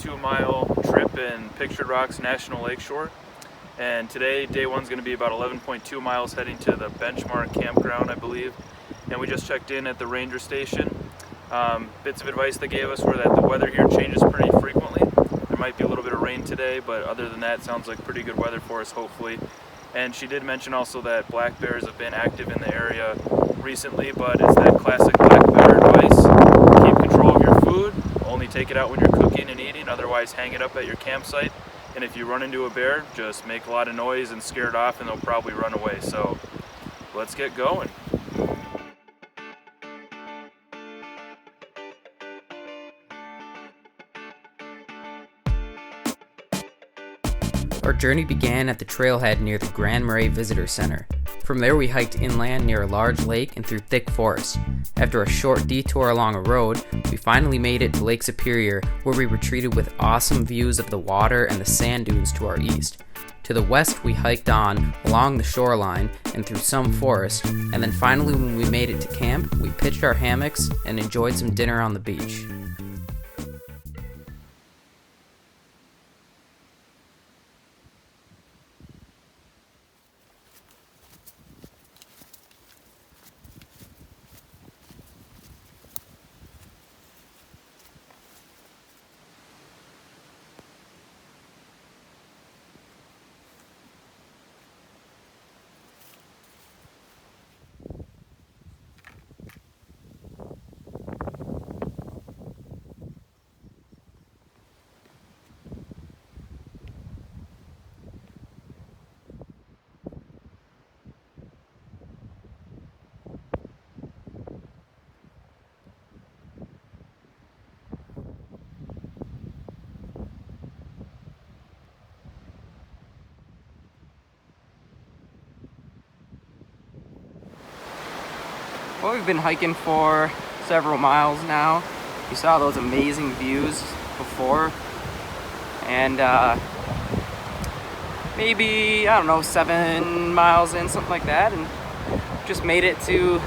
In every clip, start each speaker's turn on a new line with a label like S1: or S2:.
S1: 11.2 mile trip in Pictured Rocks National Lakeshore. And today, day one's going to be about 11.2 miles heading to the Benchmark Campground, I believe. And we just checked in at the ranger station. Bits of advice they gave us were that the weather here changes pretty frequently. There might be a little bit of rain today, but other than that, sounds like pretty good weather for us, hopefully. And she did mention also that black bears have been active in the area recently, but it's that classic black bear advice. Keep control of your food, only take it out when you're cooking and eating, otherwise hang it up at your campsite. And if you run into a bear, just make a lot of noise and scare it off and they'll probably run away. So let's get going.
S2: Our journey began at the Trailhead near the Grand Marais Visitor Center. From there we hiked inland near a large lake and through thick forest. After a short detour along a road, we finally made it to Lake Superior, where we retreated with awesome views of the water and the sand dunes to our east. To the west we hiked on along the shoreline and through some forest, and then finally when we made it to camp, we pitched our hammocks and enjoyed some dinner on the beach. Well, we've been hiking for several miles now. You saw those amazing views before, and maybe, I don't know, 7 miles in, something like that, and just made it to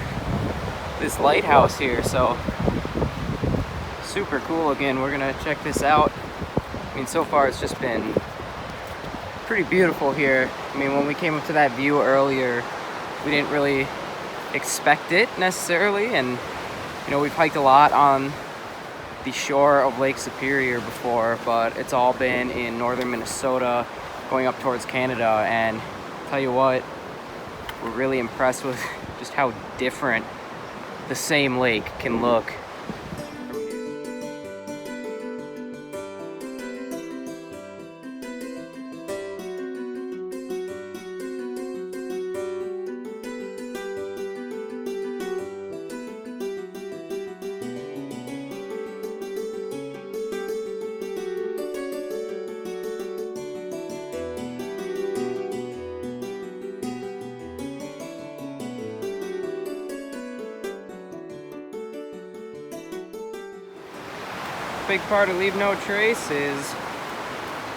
S2: this lighthouse here. So super cool. Again, we're gonna check this out. I mean, so far it's just been pretty beautiful here. I mean, when we came up to that view earlier, we didn't really expect it necessarily, and you know, we've hiked a lot on the shore of Lake Superior before, but it's all been in northern Minnesota going up towards Canada, and I'll tell you what, we're really impressed with just how different the same lake can look. Big part of Leave No Trace is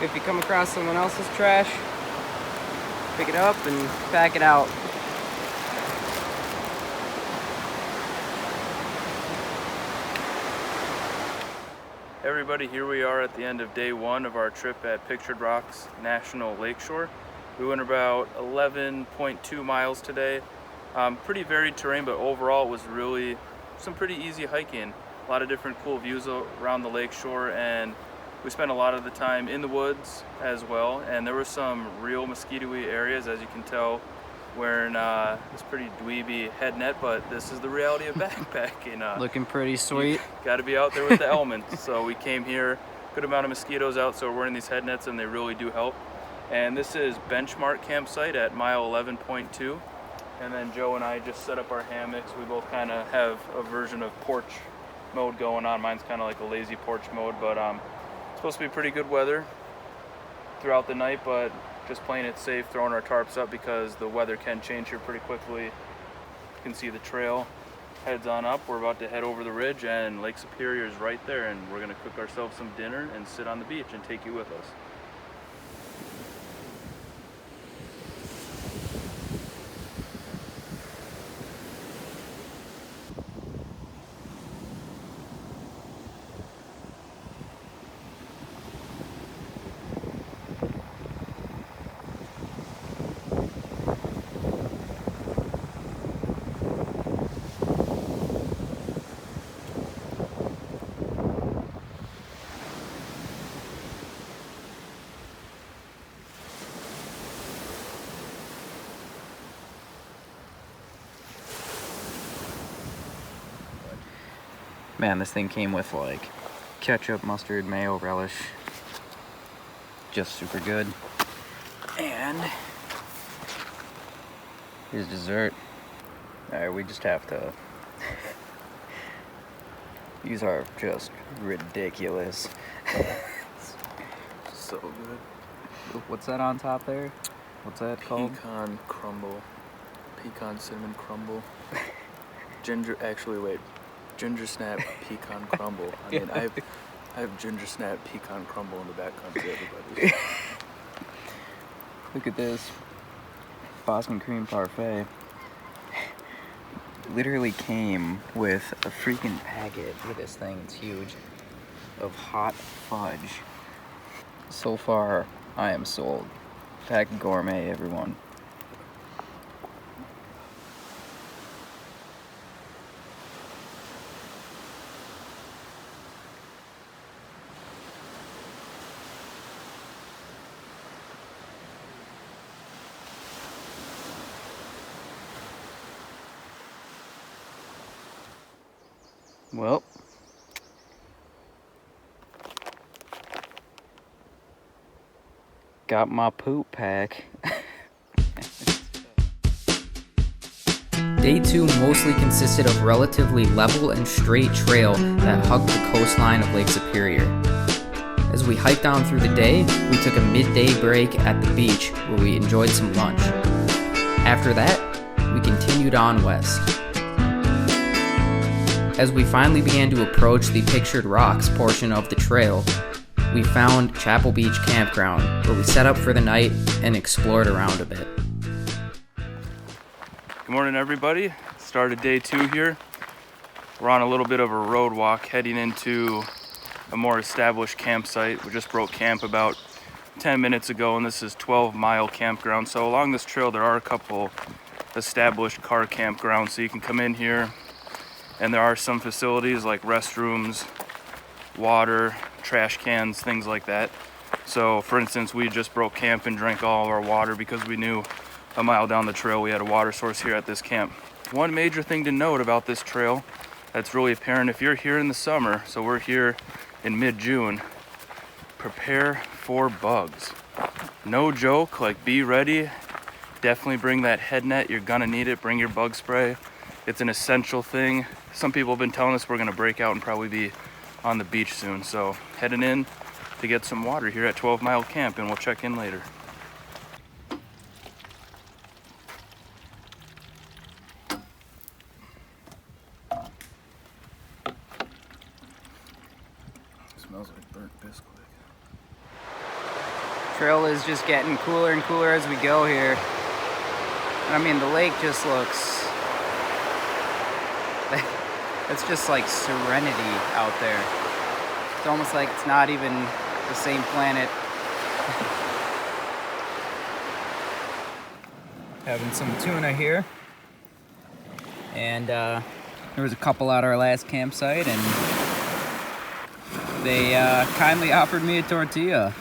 S2: if you come across someone else's trash, pick it up and pack it out.
S1: Everybody, here we are at the end of day one of our trip at Pictured Rocks National Lakeshore. We went about 11.2 miles today. Pretty varied terrain, but overall it was really some pretty easy hiking. A lot of different cool views around the lakeshore, and we spent a lot of the time in the woods as well. And there were some real mosquito-y areas, as you can tell, wearing this pretty dweeby head net, but this is the reality of backpacking.
S2: Looking pretty sweet.
S1: Got to be out there with the elements. So we came here, good amount of mosquitoes out, so we're wearing these head nets and they really do help. And this is Benchmark campsite at mile 11.2. And then Joe and I just set up our hammocks. We both kind of have a version of porch mode going on. Mine's kind of like a lazy porch mode, but it's supposed to be pretty good weather throughout the night, but just playing it safe, throwing our tarps up because the weather can change here pretty quickly. You can see the trail heads on up. We're about to head over the ridge, and Lake Superior is right there, and we're going to cook ourselves some dinner and sit on the beach and take you with us.
S2: Man, this thing came with like ketchup, mustard, mayo, relish. Just super good. And here's dessert. Alright, we just have to. These are just ridiculous.
S1: So good.
S2: What's that on top there? What's that called?
S1: Pecan crumble. Pecan cinnamon crumble. Ginger snap pecan crumble. I mean, I have ginger snap pecan crumble in the back country, everybody.
S2: Look at this. Boston cream parfait. Literally came with a freaking packet. Look at this thing, it's huge. Of hot fudge. So far, I am sold. Packed gourmet, everyone. Well, got my poop pack. Day 2 mostly consisted of relatively level and straight trail that hugged the coastline of Lake Superior. As we hiked down through the day, we took a midday break at the beach where we enjoyed some lunch. After that, we continued on west. As we finally began to approach the Pictured Rocks portion of the trail, we found Chapel Beach Campground, where we set up for the night and explored around a bit.
S1: Good morning, everybody. Started day 2 here. We're on a little bit of a road walk heading into a more established campsite. We just broke camp about 10 minutes ago, and this is 12 Mile Campground. So along this trail, there are a couple established car campgrounds, so you can come in here. And there are some facilities like restrooms, water, trash cans, things like that. So for instance, we just broke camp and drank all of our water because we knew a mile down the trail we had a water source here at this camp. One major thing to note about this trail that's really apparent if you're here in the summer, so we're here in mid-June, prepare for bugs. No joke, like be ready. Definitely bring that head net, you're gonna need it. Bring your bug spray. It's an essential thing. Some people have been telling us we're gonna break out and probably be on the beach soon. So heading in to get some water here at 12 Mile Camp, and we'll check in later. Smells like burnt biscuit.
S2: Trail is just getting cooler and cooler as we go here. And I mean, the lake just looks... It's just like serenity out there. It's almost like it's not even the same planet. Having some tuna here. And there was a couple at our last campsite, and they kindly offered me a tortilla.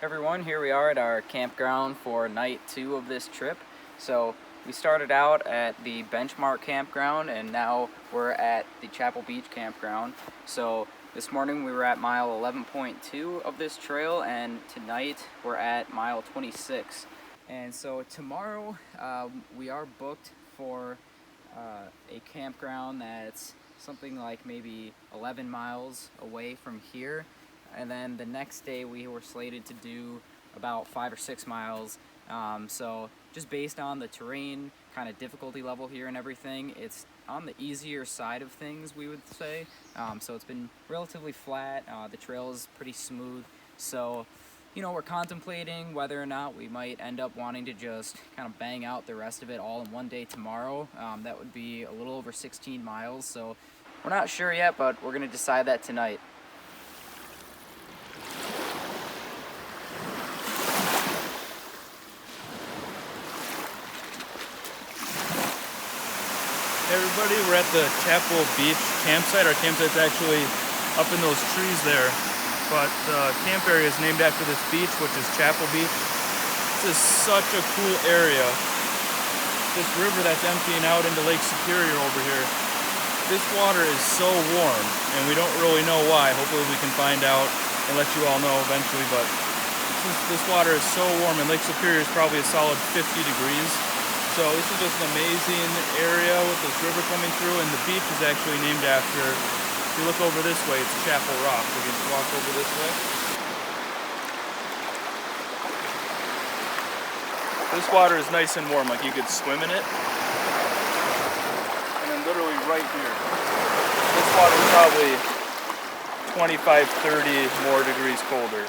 S2: Everyone, here we are at our campground for night 2 of this trip. So we started out at the Benchmark Campground and now we're at the Chapel Beach Campground. So this morning we were at mile 11.2 of this trail, and tonight we're at mile 26. And so tomorrow we are booked for a campground that's something like maybe 11 miles away from here. And then the next day we were slated to do about 5 or 6 miles. So just based on the terrain, kind of difficulty level here and everything, it's on the easier side of things, we would say. So it's been relatively flat. The trail is pretty smooth. So, you know, we're contemplating whether or not we might end up wanting to just kind of bang out the rest of it all in one day tomorrow. That would be a little over 16 miles. So we're not sure yet, but we're going to decide that tonight.
S1: Hey everybody, we're at the Chapel Beach campsite. Our campsite's actually up in those trees there, but the camp area is named after this beach, which is Chapel Beach. This is such a cool area. This river that's emptying out into Lake Superior over here, this water is so warm, and we don't really know why. Hopefully we can find out and let you all know eventually, but this water is so warm, and Lake Superior is probably a solid 50 degrees. So this is just an amazing area with this river coming through, and the beach is actually named after, if you look over this way, it's Chapel Rock. We can walk over this way. This water is nice and warm, like you could swim in it. And then literally right here, this water is probably 25, 30 more degrees colder,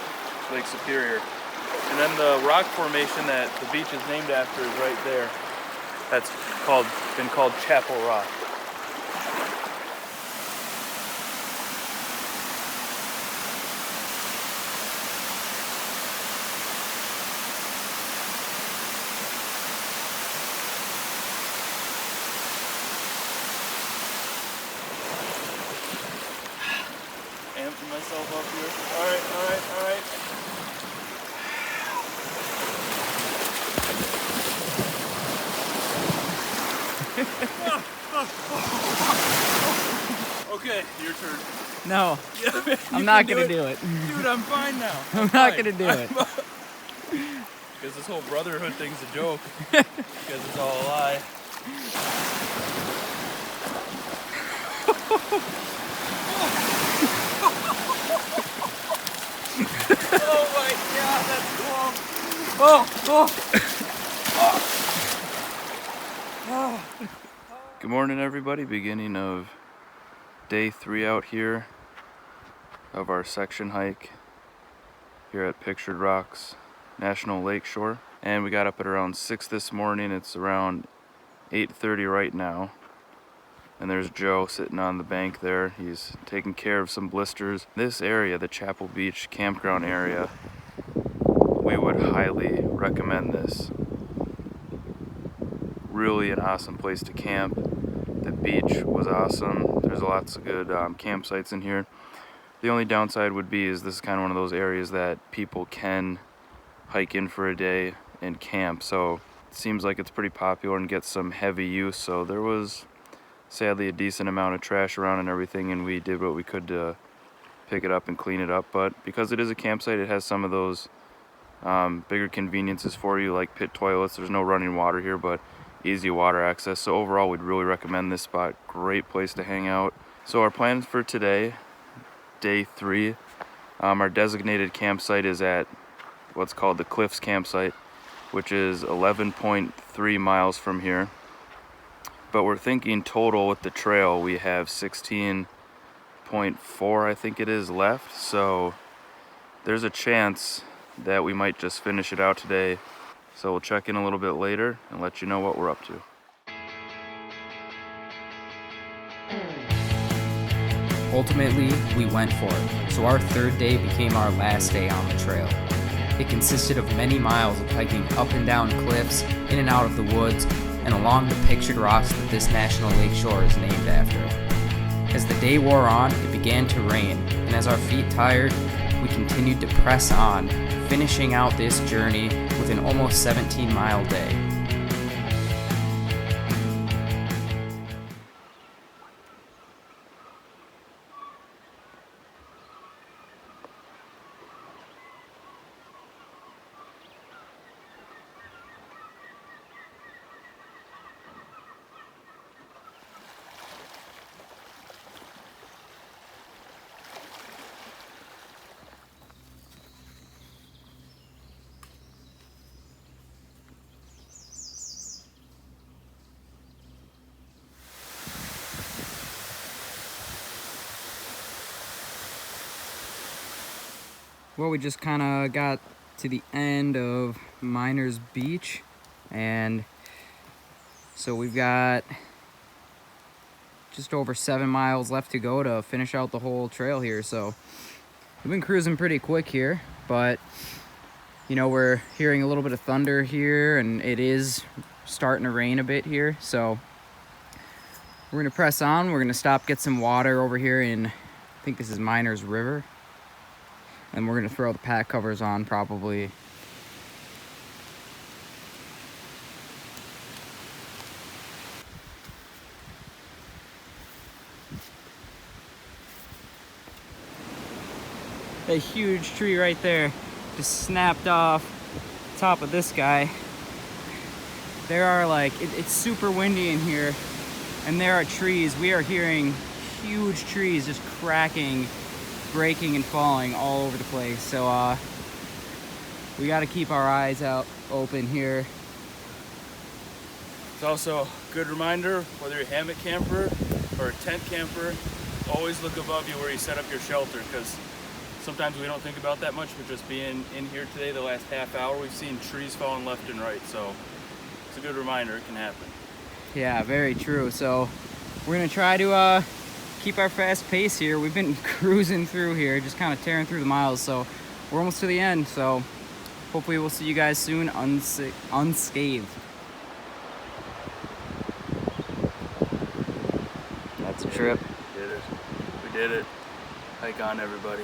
S1: Lake Superior. And then the rock formation that the beach is named after is right there. That's been called Chapel Rock. Amping myself up here. All right. Okay, your turn.
S2: No,
S1: Yeah,
S2: I'm not gonna do it.
S1: Dude, I'm fine now.
S2: I'm not gonna do it.
S1: Because this whole brotherhood thing's a joke. Because it's all a lie. Oh my god, that's cool. Good morning everybody, beginning of day 3 out here of our section hike here at Pictured Rocks National Lakeshore. And we got up at around 6 this morning. It's around 8:30 right now. And there's Joe sitting on the bank there. He's taking care of some blisters. This area, the Chapel Beach campground area, we would highly recommend this. Really an awesome place to camp. The beach was awesome. There's lots of good campsites in here. The only downside would be is this is kind of one of those areas that people can hike in for a day and camp. So it seems like it's pretty popular and gets some heavy use. So there was sadly a decent amount of trash around and everything, and we did what we could to pick it up and clean it up. But because it is a campsite, it has some of those bigger conveniences for you, like pit toilets. There's no running water here, but easy water access. So overall, we'd really recommend this spot. Great place to hang out. So our plans for today, day 3, our designated campsite is at what's called the Cliffs campsite, which is 11.3 miles from here. But we're thinking total with the trail, we have 16.4, I think it is, left. So there's a chance that we might just finish it out today. So we'll check in a little bit later and let you know what we're up to.
S2: Ultimately, we went for it, so our third day became our last day on the trail. It consisted of many miles of hiking up and down cliffs, in and out of the woods, and along the pictured rocks that this national lakeshore is named after. As the day wore on, it began to rain, and as our feet tired, we continued to press on finishing out this journey with an almost 17-mile day. Well, we just kind of got to the end of Miners Beach, and so we've got just over 7 miles left to go to finish out the whole trail here. So we've been cruising pretty quick here, but you know, we're hearing a little bit of thunder here, and it is starting to rain a bit here. So we're gonna press on. We're gonna stop, get some water over here in, I think this is Miners River. And we're gonna throw the pack covers on probably. A huge tree right there just snapped off top of this guy. There are like, it's super windy in here, and there are trees. We are hearing huge trees just cracking, breaking and falling all over the place. So we got to keep our eyes out open here.
S1: It's also a good reminder, whether you're a hammock camper or a tent camper, always look above you where you set up your shelter, because sometimes we don't think about that much, but just being in here today, the last half hour, we've seen trees falling left and right. So it's a good reminder it can happen.
S2: Yeah, very true. So we're gonna try to keep our fast pace here. We've been cruising through here, just kind of tearing through the miles. So we're almost to the end. So hopefully we'll see you guys soon unscathed. That's a trip.
S1: We did it. We did it. Hike on, everybody.